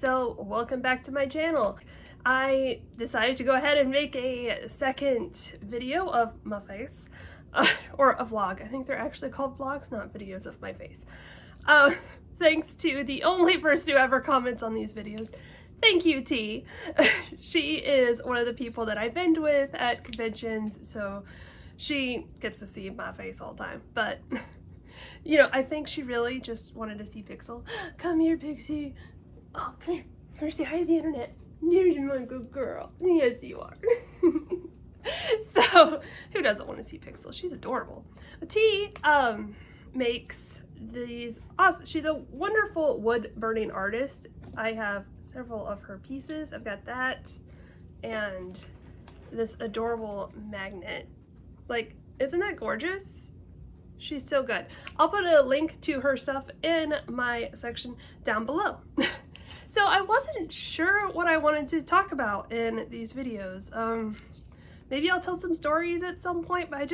So welcome back to my channel. I decided to go ahead and make a second video of my face, or a vlog. I think they're actually called vlogs, not videos of my face. Thanks to the only person who ever comments on these videos. Thank you, T. She is one of the people that I vend with at conventions, so she gets to see my face all the time. But, you know, I think she really just wanted to see Pixel. Come here, Pixie. Oh, come here. Come here, say hi to the internet. You're my good girl. Yes, you are. So, who doesn't want to see Pixel? She's adorable. T makes these awesome. She's a wonderful wood burning artist. I have several of her pieces. I've got that and this adorable magnet. Like, isn't that gorgeous? She's so good. I'll put a link to her stuff in my section down below. So I wasn't sure what I wanted to talk about in these videos. Maybe I'll tell some stories at some point, but I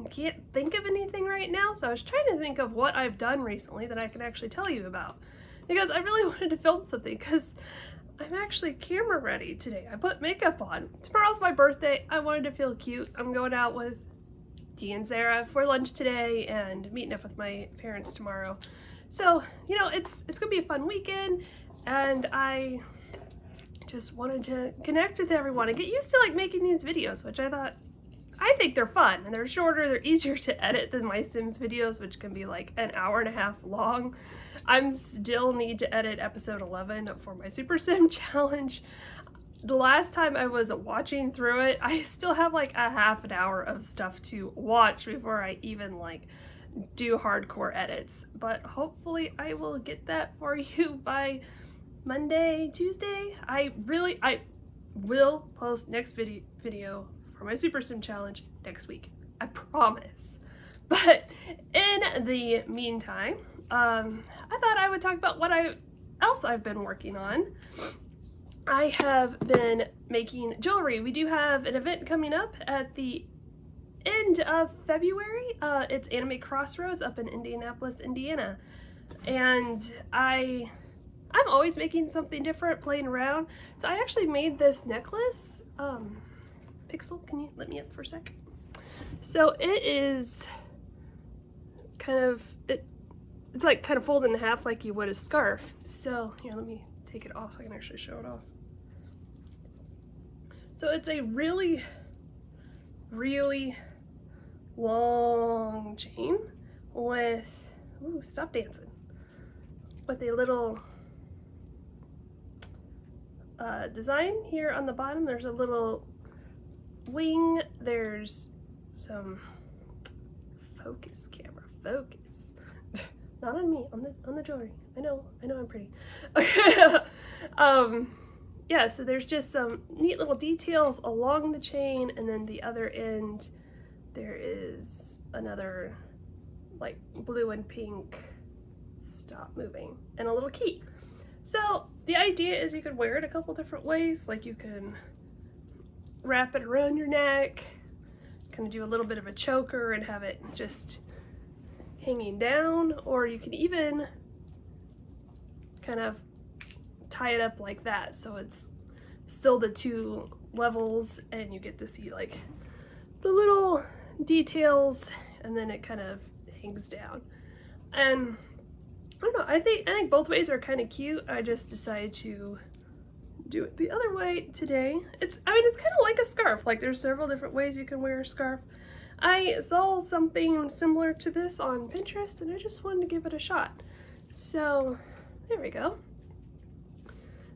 can't think of anything right now. So I was trying to think of what I've done recently that I can actually tell you about, because I really wanted to film something, because I'm actually camera ready today. I put makeup on. Tomorrow's my birthday. I wanted to feel cute. I'm going out with Dee and Sarah for lunch today and meeting up with my parents tomorrow. So, you know, it's gonna be a fun weekend, and I just wanted to connect with everyone and get used to like making these videos, which I think they're fun, and they're shorter, they're easier to edit than my Sims videos, which can be like an hour and a half long. I'm still need to edit episode 11 for my Super Sim challenge. The last time I was watching through it, I still have like a half an hour of stuff to watch before I even like do hardcore edits. But hopefully I will get that for you by Monday, Tuesday. I will post next video for my Super Sim challenge next week. I promise. But in the meantime, I thought I would talk about what else I've been working on. I have been making jewelry. We do have an event coming up at the end of February. It's Anime Crossroads up in Indianapolis, Indiana. And I'm always making something different, playing around. So I actually made this necklace. Pixel, can you let me up for a sec? So it is kind of, it's like kind of folded in half like you would a scarf. So here, let me take it off so I can actually show it off. So it's a really, really long chain with, ooh, stop dancing, with a little design here on the bottom. There's a little wing. There's some focus, camera focus. Not on me, on the jewelry. I know I'm pretty. Yeah, so there's just some neat little details along the chain, and then the other end there is another like blue and pink stop moving and a little key. So the idea is you could wear it a couple different ways. Like you can wrap it around your neck, kind of do a little bit of a choker and have it just hanging down, or you can even kind of tie it up like that, so it's still the two levels and you get to see like the little details, and then it kind of hangs down. And I don't know, I think both ways are kind of cute. I just decided to do it the other way today. It's kind of like a scarf. Like there's several different ways you can wear a scarf. I saw something similar to this on Pinterest and I just wanted to give it a shot. So there we go.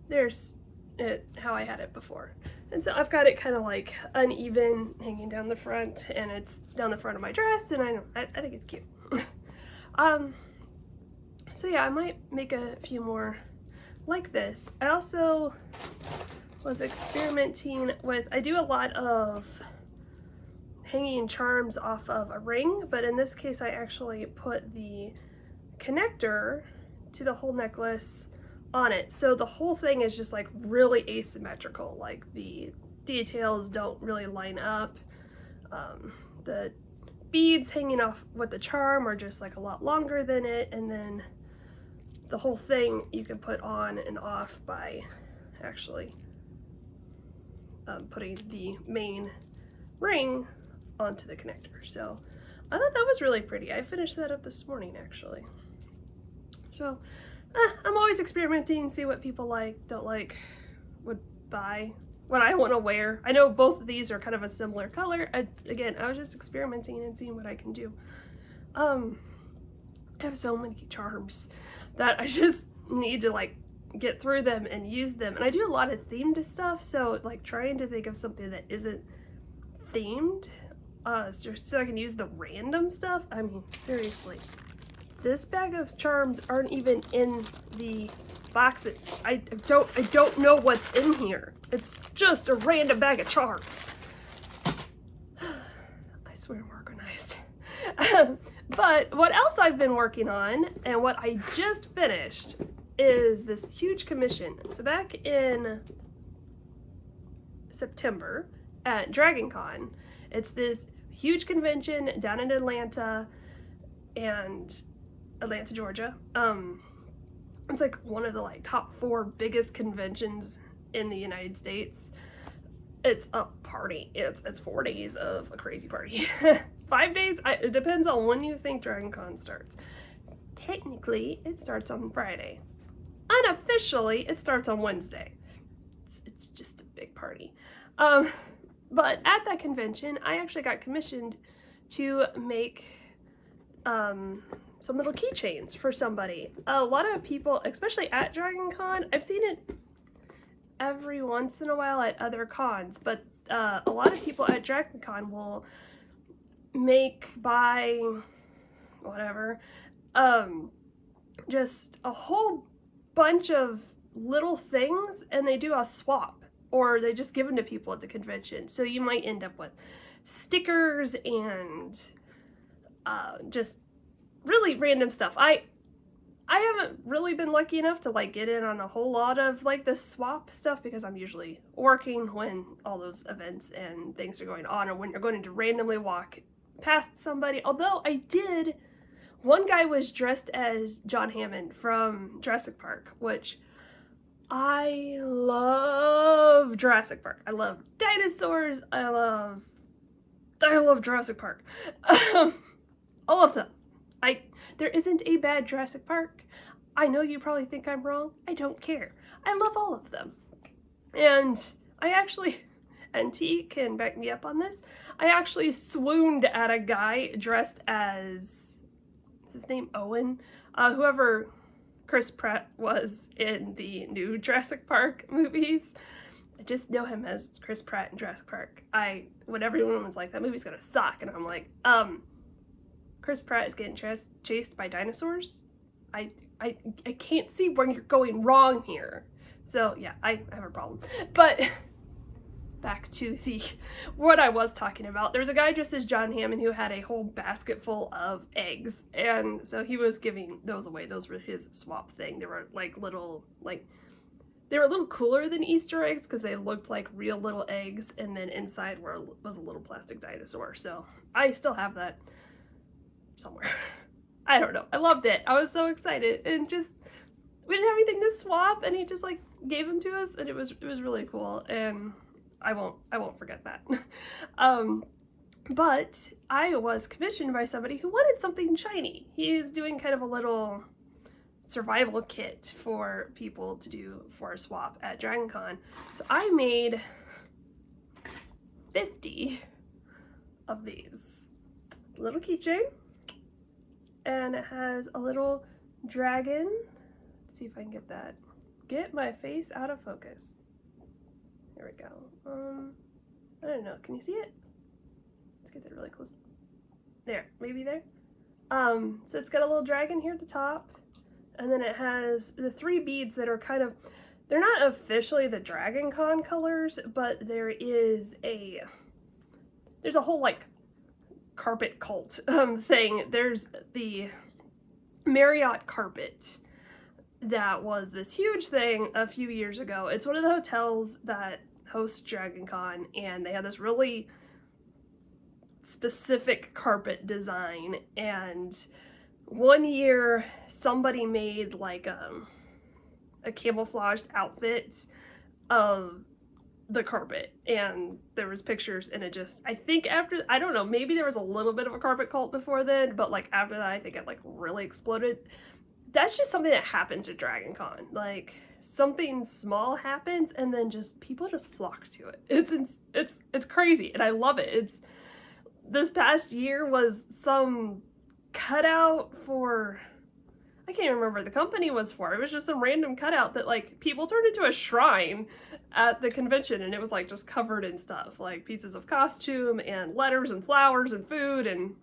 There's it, how I had it before. And so I've got it kind of like uneven hanging down the front, and it's down the front of my dress, and I think it's cute. So yeah, I might make a few more like this. I also was experimenting with, I do a lot of hanging charms off of a ring, but in this case I actually put the connector to the whole necklace on it. So the whole thing is just like really asymmetrical. Like the details don't really line up. The beads hanging off with the charm are just like a lot longer than it, and then the whole thing you can put on and off by actually putting the main ring onto the connector. So I thought that was really pretty. I finished that up this morning actually. So I'm always experimenting, see what people like, don't like, would buy, what I want to wear. I know both of these are kind of a similar color. Again, I was just experimenting and seeing what I can do. I have so many charms that I just need to like get through them and use them. And I do a lot of themed stuff, so like trying to think of something that isn't themed, so I can use the random stuff. I mean, seriously, this bag of charms aren't even in the boxes. I don't know what's in here. It's just a random bag of charms. I swear I'm organized. But what else I've been working on, and what I just finished, is this huge commission. So back in September at Dragon Con, it's this huge convention down in Atlanta, Georgia. It's like one of the like top 4 biggest conventions in the United States. It's a party. It's 4 days of a crazy party. 5 days, it depends on when you think Dragon Con starts. Technically, it starts on Friday. Unofficially, it starts on Wednesday. It's just a big party. But at that convention, I actually got commissioned to make some little keychains for somebody. A lot of people, especially at Dragon Con, I've seen it every once in a while at other cons, but a lot of people at Dragon Con will buy whatever, just a whole bunch of little things, and they do a swap, or they just give them to people at the convention. So you might end up with stickers and just really random stuff. I haven't really been lucky enough to like get in on a whole lot of like the swap stuff, because I'm usually working when all those events and things are going on, or when you're going to randomly walk past somebody. Although one guy was dressed as John Hammond from Jurassic Park, which I love Jurassic Park. I love dinosaurs. I love Jurassic Park. All of them. There isn't a bad Jurassic Park. I know you probably think I'm wrong. I don't care. I love all of them. And and T can back me up on this, I actually swooned at a guy dressed as, is his name Owen? Whoever Chris Pratt was in the new Jurassic Park movies. I just know him as Chris Pratt in Jurassic Park. When everyone was like, that movie's gonna suck, and I'm like, Chris Pratt is getting chased by dinosaurs. I can't see where you're going wrong here. So yeah, I have a problem. But back to what I was talking about. There's a guy dressed as John Hammond who had a whole basket full of eggs, and so he was giving those away. Those were his swap thing. They were like little, they were a little cooler than Easter eggs because they looked like real little eggs, and then inside was a little plastic dinosaur. So I still have that somewhere. I don't know. I loved it. I was so excited, and just we didn't have anything to swap, and he just like gave them to us, and it was really cool, and I won't forget that. But I was commissioned by somebody who wanted something shiny. He's doing kind of a little survival kit for people to do for a swap at Dragon Con. So I made 50 of these. Little keychain. And it has a little dragon. Let's see if I can get my face out of focus. There we go. I don't know. Can you see it? Let's get that really close. There, maybe there. So it's got a little dragon here at the top, and then it has the 3 beads that are they're not officially the Dragon Con colors, but there's a whole like carpet cult thing. There's the Marriott carpet that was this huge thing a few years ago. It's one of the hotels that hosts Dragon Con, and they have this really specific carpet design, and one year somebody made like a camouflaged outfit of the carpet, and there was pictures, and it just, I think after, I don't know, maybe there was a little bit of a carpet cult before then, but like after that I think it like really exploded. That's just something that happens at Dragon Con. Like something small happens and then just people just flock to it. It's crazy, and I love it. It's, this past year was some cutout for, I can't even remember what the company was for. It was just some random cutout that like people turned into a shrine at the convention, and it was like just covered in stuff like pieces of costume and letters and flowers and food, and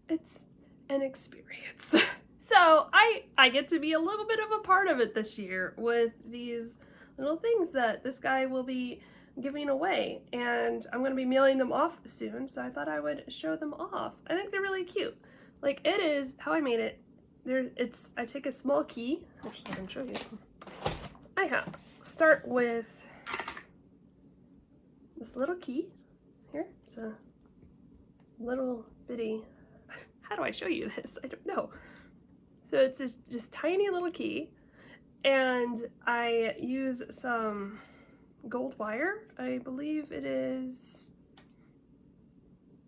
it's an experience. So I get to be a little bit of a part of it this year with these little things that this guy will be giving away, and I'm going to be mailing them off soon, so I thought I would show them off. I think they're really cute. Like, it is how I made it. I take a small key. Actually, I can show you. Start with this little key here. It's a little bitty, how do I show you this? I don't know. So it's just tiny little key, and I use some gold wire. I believe it is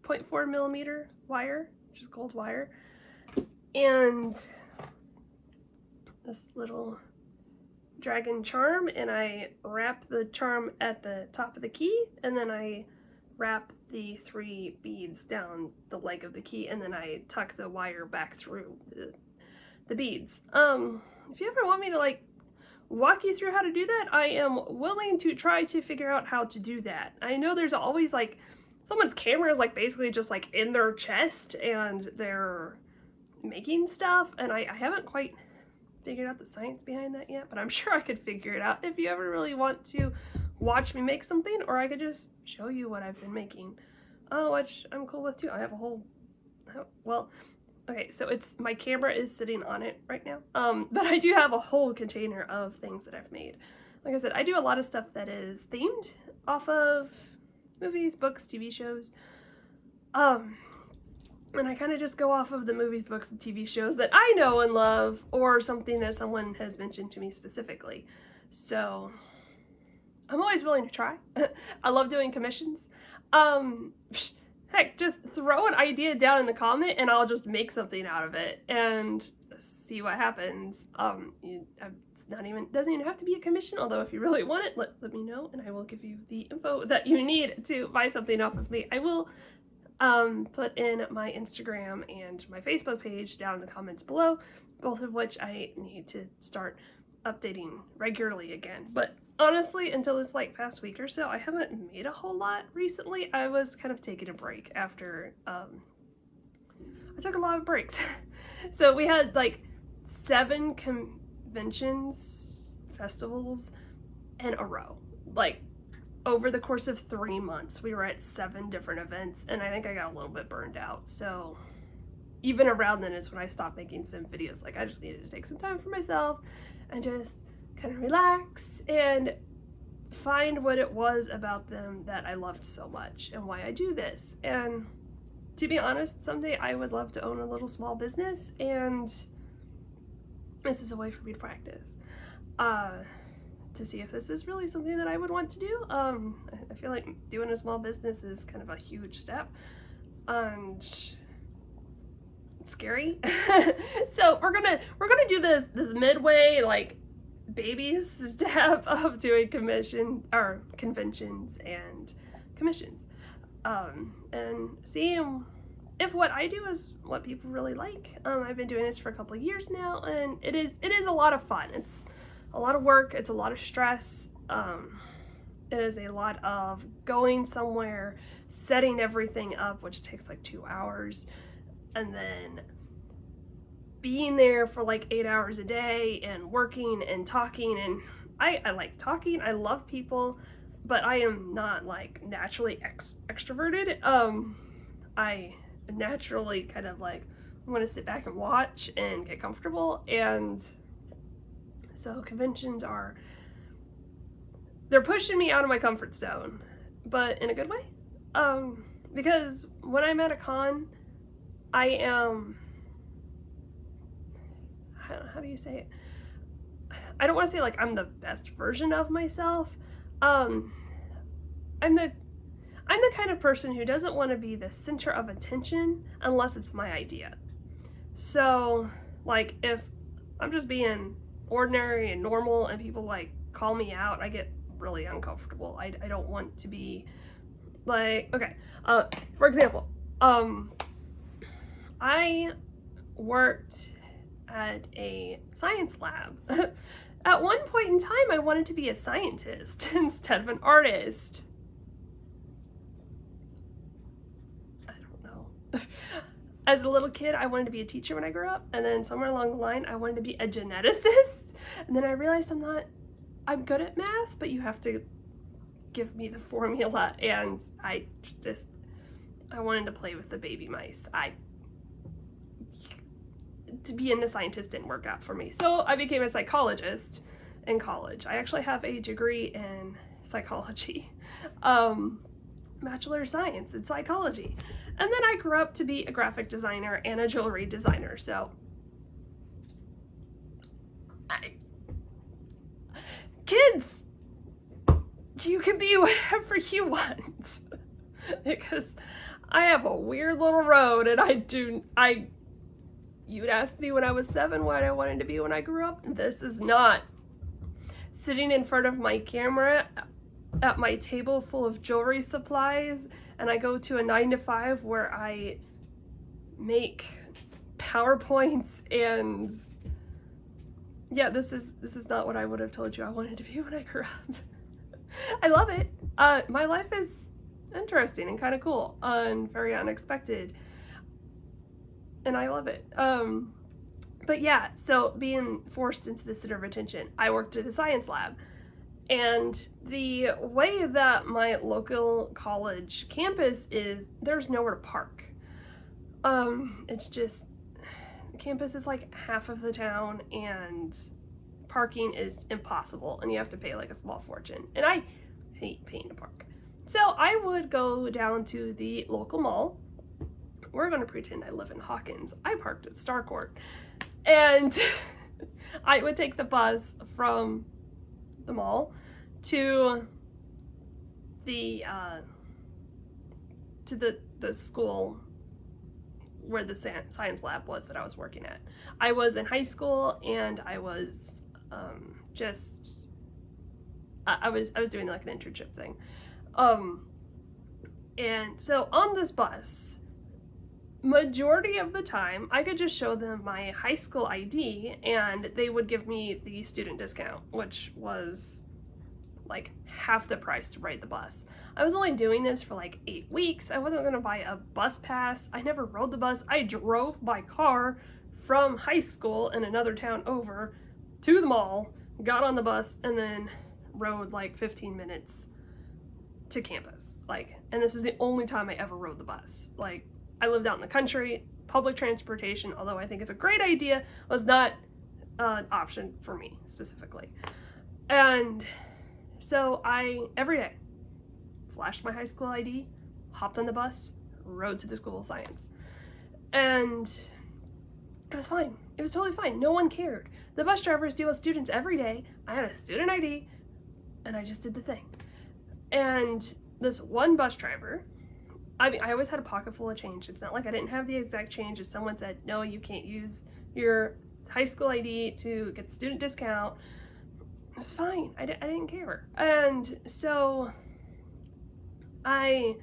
0.4 millimeter wire, just gold wire, and this little dragon charm, and I wrap the charm at the top of the key, and then I wrap the 3 beads down the leg of the key, and then I tuck the wire back through the beads. If you ever want me to like walk you through how to do that, I am willing to try to figure out how to do that. I know there's always like someone's camera is like basically just like in their chest and they're making stuff, and I haven't quite figured out the science behind that yet, but I'm sure I could figure it out if you ever really want to watch me make something, or I could just show you what I've been making. Which I'm cool with too. I have a whole, well, okay, so it's, my camera is sitting on it right now, but I do have a whole container of things that I've made. Like I said, I do a lot of stuff that is themed off of movies, books, TV shows, and I kind of just go off of the movies, books, and TV shows that I know and love, or something that someone has mentioned to me specifically. So I'm always willing to try. I love doing commissions. Heck, just throw an idea down in the comment and I'll just make something out of it and see what happens. It's not even, doesn't even have to be a commission, although if you really want it, let me know and I will give you the info that you need to buy something off of me. I will put in my Instagram and my Facebook page down in the comments below, both of which I need to start updating regularly again. But honestly, until this like past week or so, I haven't made a whole lot recently. I was kind of taking a break after, I took a lot of breaks. So we had like 7 conventions, festivals in a row. Like over the course of 3 months, we were at 7 different events, and I think I got a little bit burned out. So even around then is when I stopped making sim videos. Like I just needed to take some time for myself and just kind of relax and find what it was about them that I loved so much and why I do this. And to be honest, someday I would love to own a little small business, and this is a way for me to practice. To see if this is really something that I would want to do. I feel like doing a small business is kind of a huge step, and it's scary. So we're gonna do this midway, like baby step of doing conventions and commissions, and seeing if what I do is what people really like. I've been doing this for a couple of years now, and it is a lot of fun. It's a lot of work, it's a lot of stress, it is a lot of going somewhere, setting everything up, which takes like 2 hours, and then being there for like 8 hours a day and working and talking. And I like talking, I love people, but I am not like naturally extroverted. I naturally kind of like want to sit back and watch and get comfortable, and so conventions they're pushing me out of my comfort zone, but in a good way. Because when I'm at a con, I am, how do you say it? I don't want to say like I'm the best version of myself. I'm the kind of person who doesn't want to be the center of attention unless it's my idea. So, like, if I'm just being ordinary and normal and people like call me out, I get really uncomfortable. I don't want to be like, okay, for example, I worked at a science lab. At one point in time, I wanted to be a scientist instead of an artist. I don't know. As a little kid, I wanted to be a teacher when I grew up, and then somewhere along the line, I wanted to be a geneticist, and then I realized I'm good at math, but you have to give me the formula, and I wanted to play with the baby mice. Being a scientist didn't work out for me, so I became a psychologist in college. I actually have a degree in psychology, Bachelor of Science in psychology. And then I grew up to be a graphic designer and a jewelry designer, so kids, you can be whatever you want. Because I have a weird little road, and you'd ask me when I was 7 what I wanted to be when I grew up. This is not sitting in front of my camera at my table full of jewelry supplies, and I go to a 9-to-5 where I make PowerPoints, and yeah, this is not what I would have told you I wanted to be when I grew up. I love it. My life is interesting and kind of cool and very unexpected, and I love it. But yeah, so being forced into the center of attention, I worked at a science lab. And the way that my local college campus is, there's nowhere to park. It's just, campus is like half of the town, and parking is impossible, and you have to pay like a small fortune. And I hate paying to park. So I would go down to the local mall. We're going to pretend I live in Hawkins. I parked at Starcourt. And I would take the bus from the mall to the school where the science lab was that I was working at. I was in high school, and I was I was doing like an internship thing. And so on this bus, majority of the time, I could just show them my high school ID, and they would give me the student discount, which was like half the price to ride the bus. I was only doing this for like 8 weeks. I wasn't going to buy a bus pass. I never rode the bus. I drove by car from high school in another town over to the mall, got on the bus, and then rode like 15 minutes to campus. And this is the only time I ever rode the bus. I lived out in the country. Public transportation, although I think it's a great idea, was not an option for me specifically. And so I, every day, flashed my high school ID, hopped on the bus, rode to the School of Science. And it was fine. It was totally fine. No one cared. The bus drivers deal with students every day. I had a student ID, and I just did the thing. And this one bus driver, I always had a pocket full of change. It's not like I didn't have the exact change. If someone said, no, you can't use your high school ID to get the student discount, it was fine. I didn't care. And so I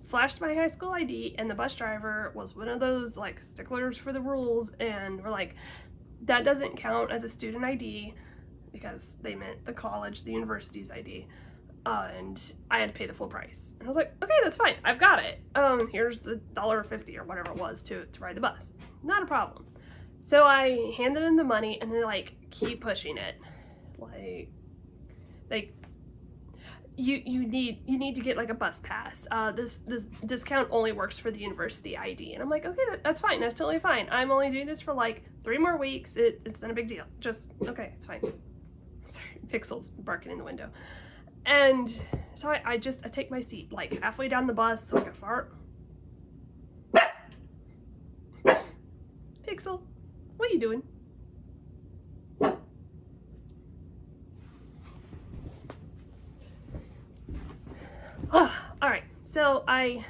flashed my high school ID, and the bus driver was one of those sticklers for the rules, and we're like, that doesn't count as a student ID, because they meant the college, the university's ID. And I had to pay the full price. And I was like, okay, that's fine. I've got it. Here's the $1.50 or whatever it was to ride the bus. Not a problem. So I handed in the money, and they keep pushing it. You need to get a bus pass. This discount only works for the university ID. And I'm like, okay, that's fine. That's totally fine. I'm only doing this for 3 more weeks. It's not a big deal. Just, okay, it's fine. Sorry, Pixel's barking in the window. And so I take my seat, halfway down the bus, I fart. Pixel, what are you doing? Alright, so I'm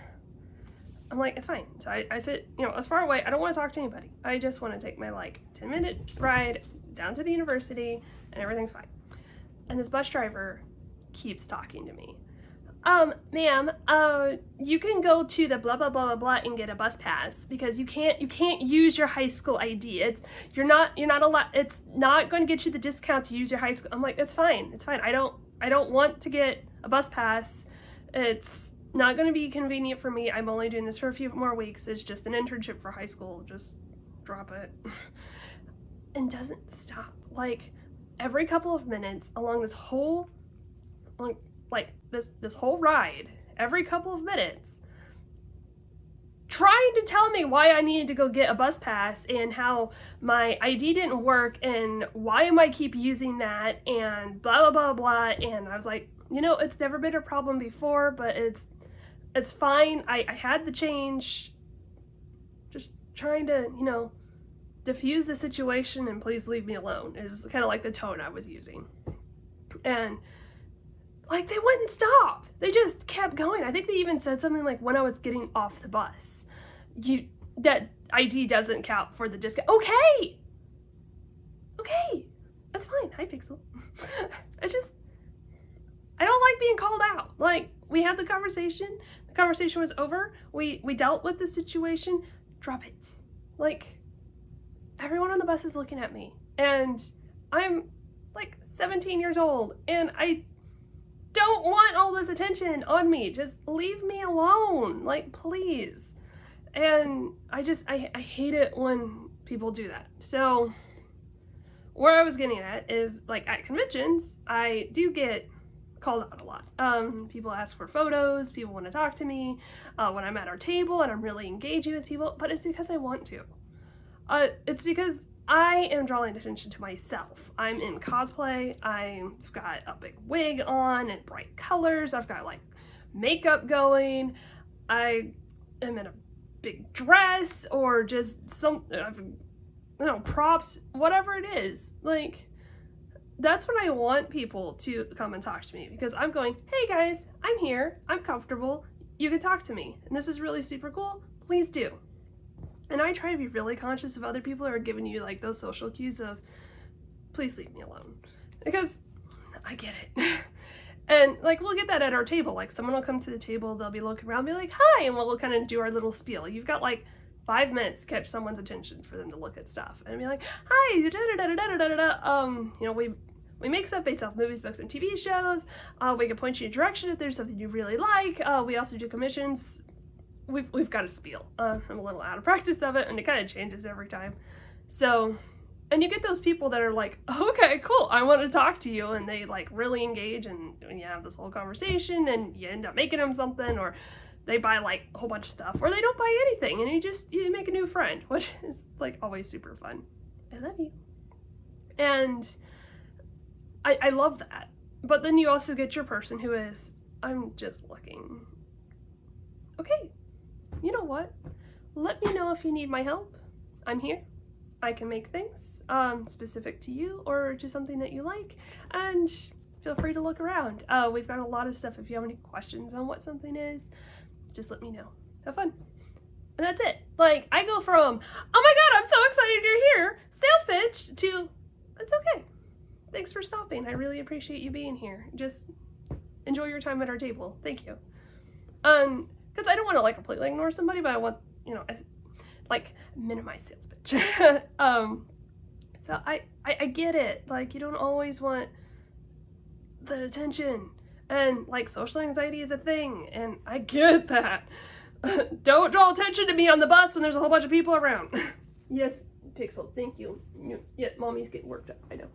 like, it's fine. So I sit, as far away. I don't want to talk to anybody. I just want to take my 10-minute ride down to the university and everything's fine. And this bus driver keeps talking to me. Ma'am, you can go to the blah blah blah blah blah and get a bus pass because you can't use your high school ID. You're not allowed. It's not going to get you the discount to use your high school. I'm like, it's fine. I don't want to get a bus pass. It's not going to be convenient for me. I'm only doing this for a few more weeks. It's just an internship for high school. Just drop it. And doesn't stop. Every couple of minutes along this whole, this whole ride, every couple of minutes, trying to tell me why I needed to go get a bus pass and how my ID didn't work and why am I keep using that and blah, blah, blah, blah. And I was like, it's never been a problem before, but it's fine. I had the change. Just trying to, diffuse the situation and please leave me alone is kind of the tone I was using. And they wouldn't stop. They just kept going. I think they even said something when I was getting off the bus, that ID doesn't count for the discount. Okay, that's fine. Hi, Pixel. I don't like being called out. We had the conversation. The conversation was over. We dealt with the situation. Drop it. Everyone on the bus is looking at me. And I'm 17 years old. And I don't want all this attention on me. Just leave me alone. Please. And I hate it when people do that. So where I was getting at is at conventions, I do get called out a lot. People ask for photos, people want to talk to me when I'm at our table and I'm really engaging with people, but it's because I want to. It's because I am drawing attention to myself. I'm in cosplay, I've got a big wig on and bright colors, I've got makeup going, I am in a big dress or just some, props, whatever it is. That's when I want people to come and talk to me because I'm going, hey guys, I'm here, I'm comfortable, you can talk to me, and this is really super cool, please do. And I try to be really conscious of other people who are giving you those social cues of, please leave me alone. Because I get it. And we'll get that at our table. Someone will come to the table, they'll be looking around, be like, hi, and we'll kind of do our little spiel. You've got 5 minutes to catch someone's attention for them to look at stuff. And be like, hi, we make stuff based off movies, books, and TV shows. We can point you in a direction if there's something you really like. We also do commissions. We've got a spiel. I'm a little out of practice of it, and it kind of changes every time. So, and you get those people that are okay, cool, I want to talk to you, and they really engage, and you have this whole conversation, and you end up making them something, or they buy a whole bunch of stuff, or they don't buy anything, and you make a new friend, which is always super fun. I love you. And I love that. But then you also get your person who is, I'm just looking. Okay, you know what? Let me know if you need my help. I'm here. I can make things specific to you or to something that you like, and feel free to look around. We've got a lot of stuff. If you have any questions on what something is, just let me know. Have fun. And that's it. I go from, oh my god, I'm so excited you're here, sales pitch, to, it's okay. Thanks for stopping. I really appreciate you being here. Just enjoy your time at our table. Thank you. Because I don't want to completely ignore somebody, but I want, minimize sales pitch. So I get it. You don't always want the attention, and social anxiety is a thing, and I get that. Don't draw attention to me on the bus when there's a whole bunch of people around. Yes, Pixel, thank you. Yeah, mommy's getting worked up, I know.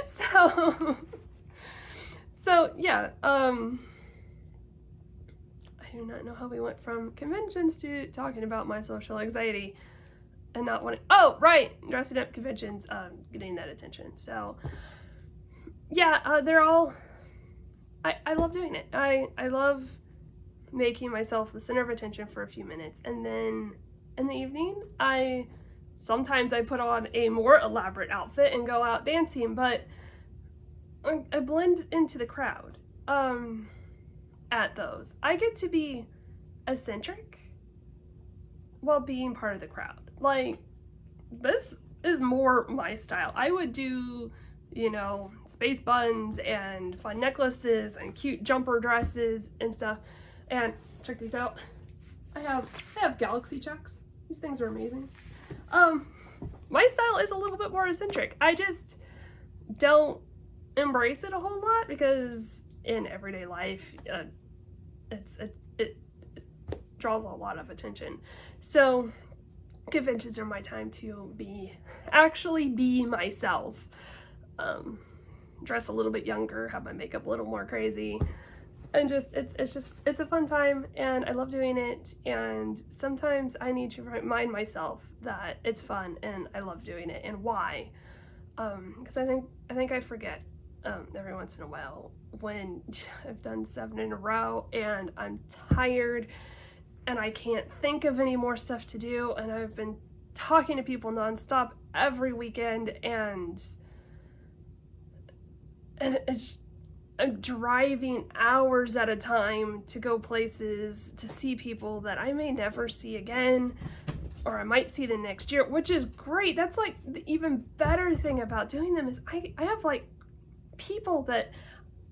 So yeah, I do not know how we went from conventions to talking about my social anxiety and not wanting, oh, right, dressing up conventions, getting that attention. So yeah, they're all, I love doing it. I love making myself the center of attention for a few minutes and then in the evening. Sometimes I put on a more elaborate outfit and go out dancing, but I blend into the crowd at those. I get to be eccentric while being part of the crowd. Like, this is more my style. I would do, you know, space buns and fun necklaces and cute jumper dresses and stuff. And check these out. I have galaxy checks. These things are amazing. My style is a little bit more eccentric. I just don't embrace it a whole lot because in everyday life, it draws a lot of attention. So conventions are my time to actually be myself. Dress a little bit younger, have my makeup a little more crazy, and it's a fun time, and I love doing it. And sometimes I need to remind myself that it's fun and I love doing it and why. Because I think I forget every once in a while when I've done 7 in a row and I'm tired and I can't think of any more stuff to do, and I've been talking to people nonstop every weekend, and I'm driving hours at a time to go places to see people that I may never see again, or I might see the next year, which is great. That's like the even better thing about doing them is I have like people that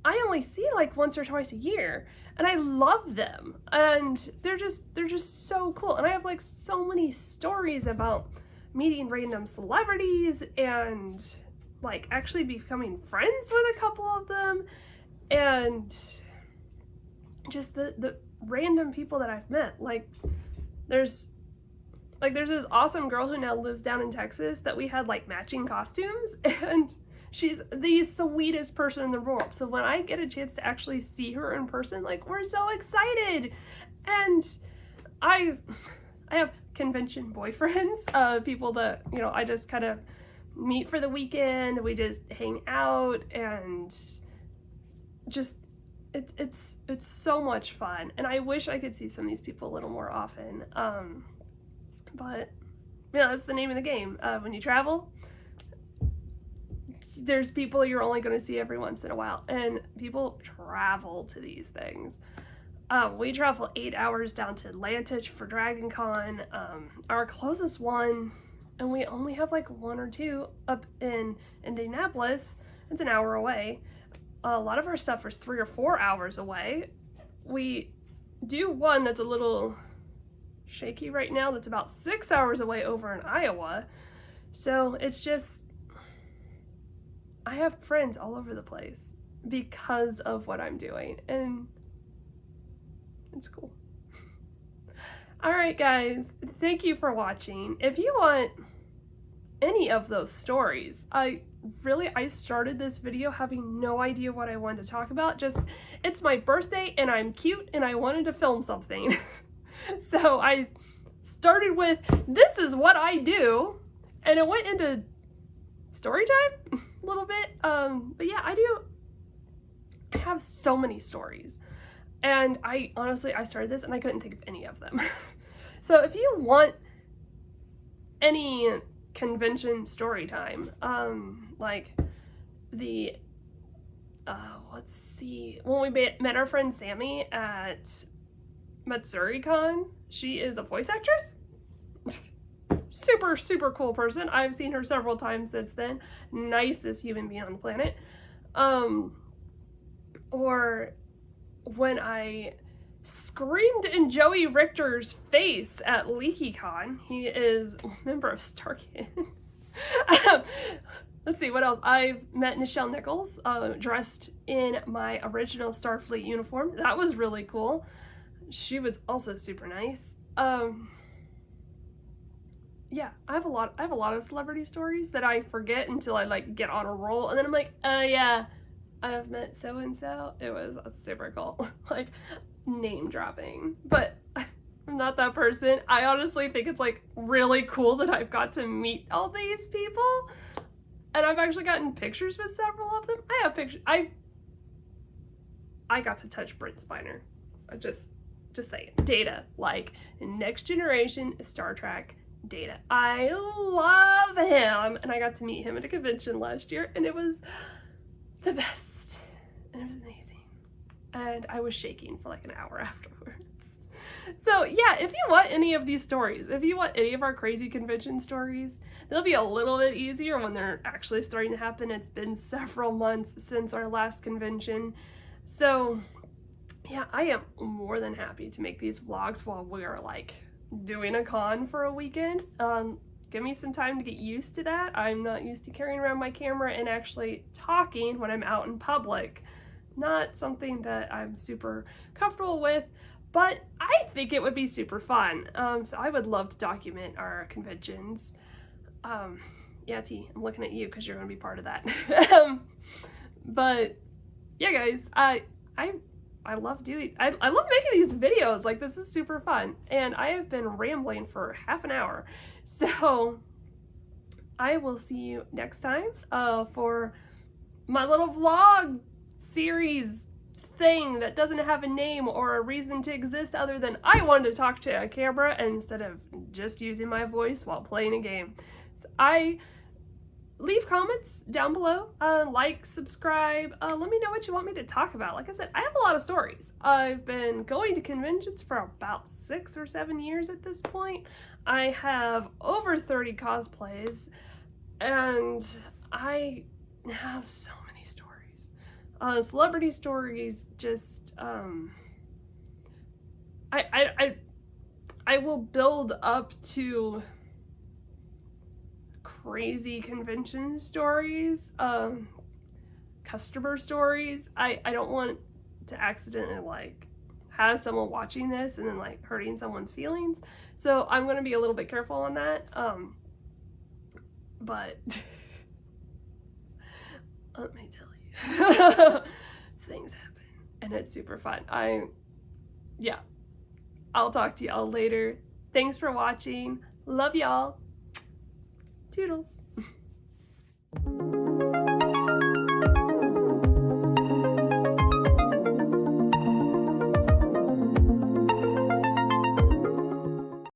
I only see like once or twice a year, and I love them, and they're just so cool. And I have like so many stories about meeting random celebrities and like actually becoming friends with a couple of them, and just the random people that I've met. Like there's this awesome girl who now lives down in Texas that we had like matching costumes, and she's the sweetest person in the world. So when I get a chance to actually see her in person, like, we're so excited. And I have convention boyfriends, people that, you know, I just kind of meet for the weekend. We just hang out, and just it's so much fun. And I wish I could see some of these people a little more often. But yeah, that's the name of the game. When you travel, there's people you're only going to see every once in a while, and people travel to these things. We travel 8 hours down to Atlanta for Dragon Con, our closest one, and we only have like 1 or 2 up in Indianapolis. It's an hour away. A lot of our stuff is 3 or 4 hours away. We do one that's a little shaky right now that's about 6 hours away over in Iowa. So it's just, I have friends all over the place because of what I'm doing, and it's cool. All right, guys, thank you for watching. If you want any of those stories, I started this video having no idea what I wanted to talk about. Just, it's my birthday and I'm cute and I wanted to film something. So I started with, this is what I do, and it went into story time a little bit. But yeah, I have so many stories, and I started this and I couldn't think of any of them. So if you want any convention story time, like the let's see, when we met our friend Sammy at MatsuriCon, she is a voice actress. Super cool person. I've seen her several times since then. Nicest human being on the planet. Or when I screamed in Joey Richter's face at LeakyCon. He is a member of Starkid. Let's see, what else? I've met Nichelle Nichols, dressed in my original Starfleet uniform. That was really cool. She was also super nice. Yeah, I have a lot of celebrity stories that I forget until I like get on a roll, and then I'm like, oh yeah, I've met so and so. It was super cool. Like, name dropping. But I'm not that person. I honestly think it's like really cool that I've got to meet all these people, and I've actually gotten pictures with several of them. I have pictures. I got to touch Brent Spiner. Just saying. Data, like Next Generation Star Trek Data. I love him, and I got to meet him at a convention last year, and it was the best, and it was amazing, and I was shaking for like an hour afterwards. So yeah, if you want any of these stories, if you want any of our crazy convention stories, they'll be a little bit easier when they're actually starting to happen. It's been several months since our last convention, so yeah, I am more than happy to make these vlogs while we're like doing a con for a weekend. Give me some time to get used to that. I'm not used to carrying around my camera and actually talking when I'm out in public. Not something that I'm super comfortable with, but I think it would be super fun. So I would love to document our conventions. Yeah, T, I'm looking at you because you're going to be part of that. But yeah, guys, I love I love making these videos. Like, this is super fun, and I have been rambling for half an hour, so I will see you next time for my little vlog series thing that doesn't have a name or a reason to exist other than I wanted to talk to a camera instead of just using my voice while playing a game. So leave comments down below, like, subscribe, let me know what you want me to talk about. Like I said, I have a lot of stories. I've been going to conventions for about 6 or 7 years at this point. I have over 30 cosplays, and I have so many stories. Celebrity stories, just, I will build up to crazy convention stories, customer stories. I don't want to accidentally like have someone watching this and then like hurting someone's feelings, so I'm going to be a little bit careful on that. But let me tell you, things happen and it's super fun. Yeah, I'll talk to y'all later. Thanks for watching. Love y'all. Toodles.